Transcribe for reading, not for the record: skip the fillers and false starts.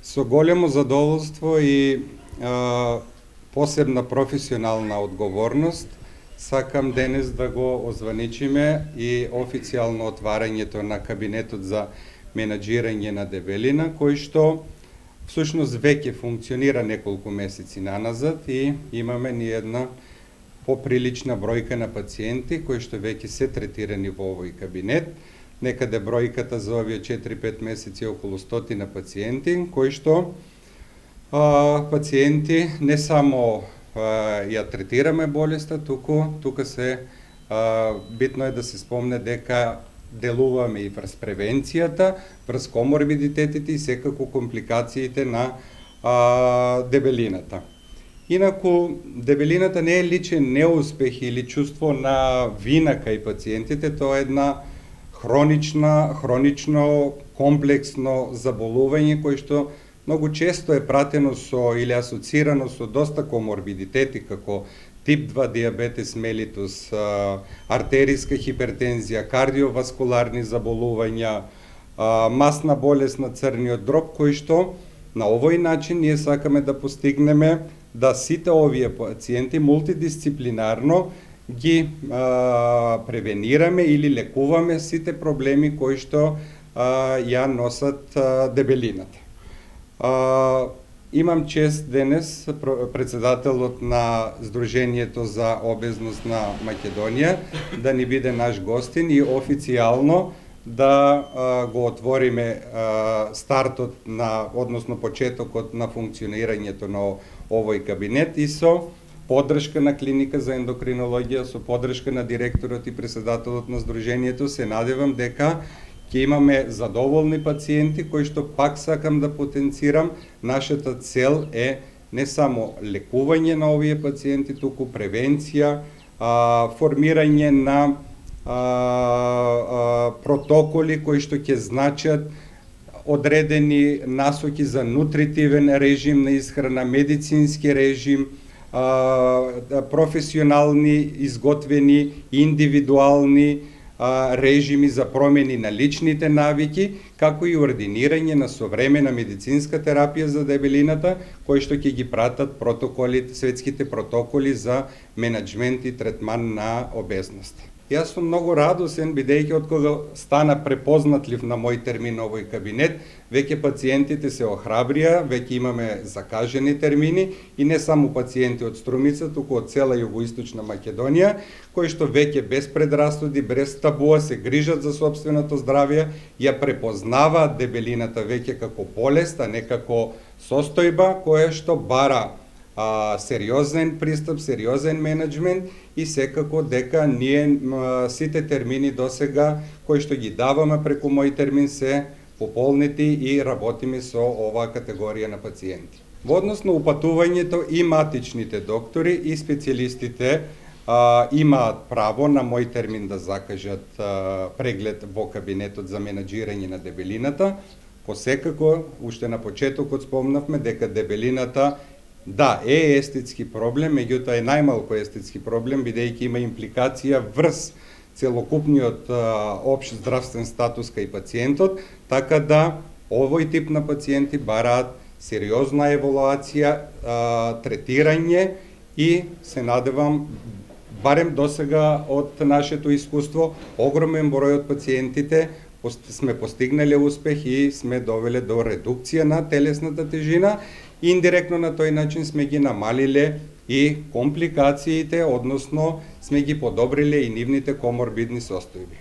Со големо задоволство и посебна професионална одговорност сакам денес да го озваничиме и официјално отварањето на кабинетот за менаџирање на дебелина, кој што всушност веќе функционира неколку месеци наназад и имаме ни една поприлична бројка на пациенти кои што веќе се третирани во овој кабинет. Некаде бројката за овие 4-5 месеци е околу 100 пациенти, кои што пациенти не само ја третираме болеста, тука се битно е да се спомне дека делуваме и врз превенцијата, врз коморбидитетите и секако компликациите на дебелината. Инаку, дебелината не е личен неуспех или чувство на вина кај пациентите, тоа е една хронично комплексно заболување кој што многу често е пратено со или асоцирано со доста коморбидитети како тип 2 диабетес мелитус, артериска хипертензија, кардиоваскуларни заболувања, масна болест на црниот дроб, кои што на овој начин ние сакаме да постигнеме да сите овие пациенти мултидисциплинарно ги превенираме или лекуваме сите проблеми кои што ја носат дебелината. Имам чест денес председателот на Сдруженијето за обезност на Македонија да ни биде наш гостин и официјално да го отвориме стартот на, односно почетокот на функционирањето на овој кабинет и со поддршка на клиника за ендокринологија, со поддршка на директорот и председателот на Сдруженијето, се надевам дека ќе имаме задоволни пациенти кои што пак сакам да потенцирам. Нашата цел е не само лекување на овие пациенти, туку превенција, формирање на протоколи кои што ќе значат одредени насоки за нутритивен режим на исхрана, медицински режим, професионални, изготвени, индивидуални режими за промени на личните навики, како и ординирање на современа медицинска терапија за дебелината, кои што ќе ги пратат протоколите, светските протоколи за менаџмент и третман на обезност. Јас сум многу радосен, бидејќи од кога стана препознатлив на мој термин овој кабинет, веќе пациентите се охрабрија, веќе имаме закажени термини и не само пациенти од Струмица, туку од цела југоисточна Македонија, кои што веќе без предрасуди, без табуа се грижат за сопственото здравје, ја препознаваат дебелината веќе како болест, а не како состојба која што бара сериозен пристап, сериозен менеджмент и секако дека ние сите термини досега кои што ги даваме преку мој термин се пополнети и работиме со оваа категорија на пациенти. Во однос на упатувањето и матичните доктори и специјалистите имаат право на мој термин да закажат преглед во кабинетот за менаџирање на дебелината. Посекако, уште на почетокот спомнавме дека дебелината да, е естетски проблем, меѓутоа е најмалку естетски проблем, бидејќи има импликација врз целокупниот општ здравствен статус кај пациентот, така да овој тип на пациенти бараат сериозна евалуација, третирање и се надевам, барем досега од нашето искуство, огромен број од пациентите сме постигнале успех и сме довеле до редукција на телесната тежина. Индиректно на тој начин сме ги намалиле и компликациите, односно сме ги подобриле и нивните коморбидни состојби.